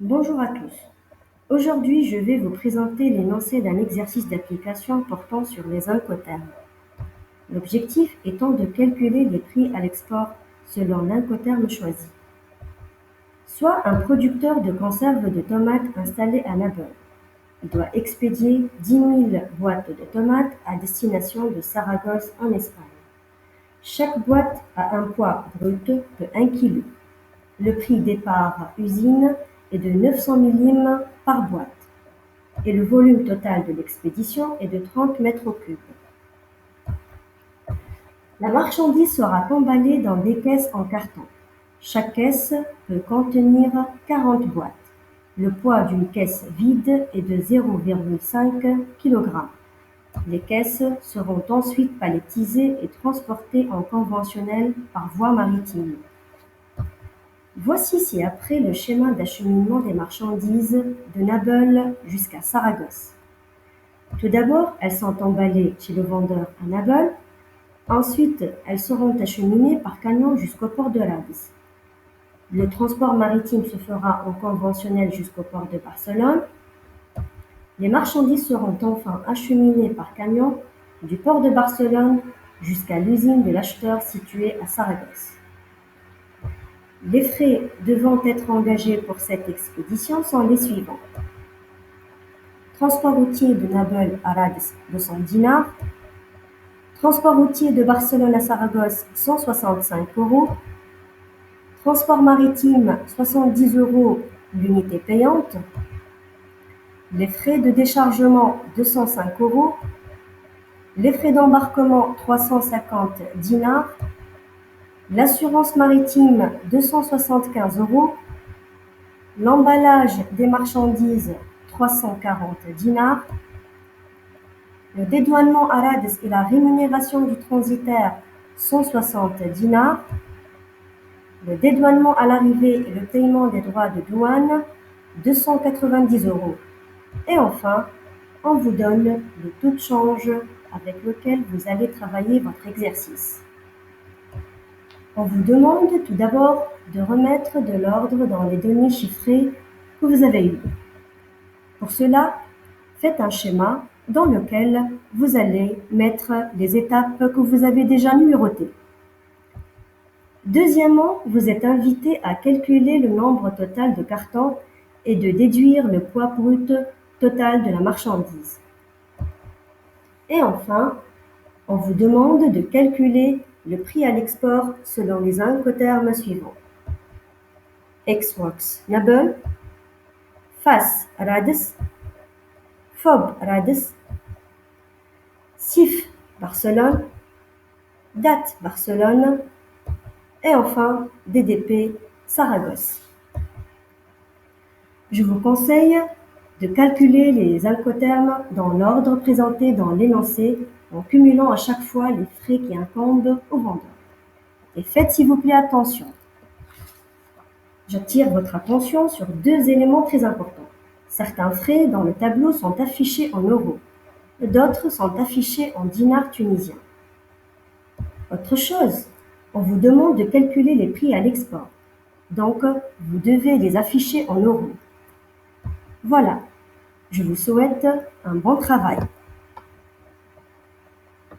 Bonjour à tous. Aujourd'hui, je vais vous présenter l'énoncé d'un exercice d'application portant sur les incoterms. L'objectif étant de calculer les prix à l'export selon l'incoterm choisi. Soit un producteur de conserve de tomates installé à Nabeul. Il doit expédier 10 000 boîtes de tomates à destination de Saragosse en Espagne. Chaque boîte a un poids brut de 1 kg. Le prix départ usine est de 900 millim par boîte et le volume total de l'expédition est de 30 mètres cubes. La marchandise sera emballée dans des caisses en carton. Chaque caisse peut contenir 40 boîtes. Le poids d'une caisse vide est de 0,5 kg. Les caisses seront ensuite palettisées et transportées en conventionnel par voie maritime. Voici ci-après le schéma d'acheminement des marchandises de Nabeul jusqu'à Saragosse. Tout d'abord, elles sont emballées chez le vendeur à Nabeul. Ensuite, elles seront acheminées par camion jusqu'au port de Rades. Le transport maritime se fera en conventionnel jusqu'au port de Barcelone. Les marchandises seront enfin acheminées par camion du port de Barcelone jusqu'à l'usine de l'acheteur située à Saragosse. Les frais devant être engagés pour cette expédition sont les suivants. Transport routier de Nabeul à Rades, 200 dinars. Transport routier de Barcelone à Saragosse, 165 €. Transport maritime, 70 € l'unité payante. Les frais de déchargement, 205 €. Les frais d'embarquement, 350 dinars. L'assurance maritime, 275 €. L'emballage des marchandises, 340 dinars. Le dédouanement à Rades et la rémunération du transitaire, 160 dinars. Le dédouanement à l'arrivée et le paiement des droits de douane, 290 €. Et enfin, on vous donne le taux de change avec lequel vous allez travailler votre exercice. On vous demande tout d'abord de remettre de l'ordre dans les données chiffrées que vous avez eues. Pour cela, faites un schéma dans lequel vous allez mettre les étapes que vous avez déjà numérotées. Deuxièmement, vous êtes invité à calculer le nombre total de cartons et de déduire le poids brut total de la marchandise. Et enfin, on vous demande de calculer le prix à l'export selon les incoterms suivants. Ex-works Nabeul, FAS Rades, FOB Rades, SIF Barcelone, DAT Barcelone et enfin DDP Saragosse. Je vous conseille de calculer les incoterms dans l'ordre présenté dans l'énoncé en cumulant à chaque fois les frais qui incombent au vendeur. Et faites s'il vous plaît attention. J'attire votre attention sur deux éléments très importants. Certains frais dans le tableau sont affichés en euros, d'autres sont affichés en dinars tunisiens. Autre chose, on vous demande de calculer les prix à l'export, donc vous devez les afficher en euros. Voilà, je vous souhaite un bon travail.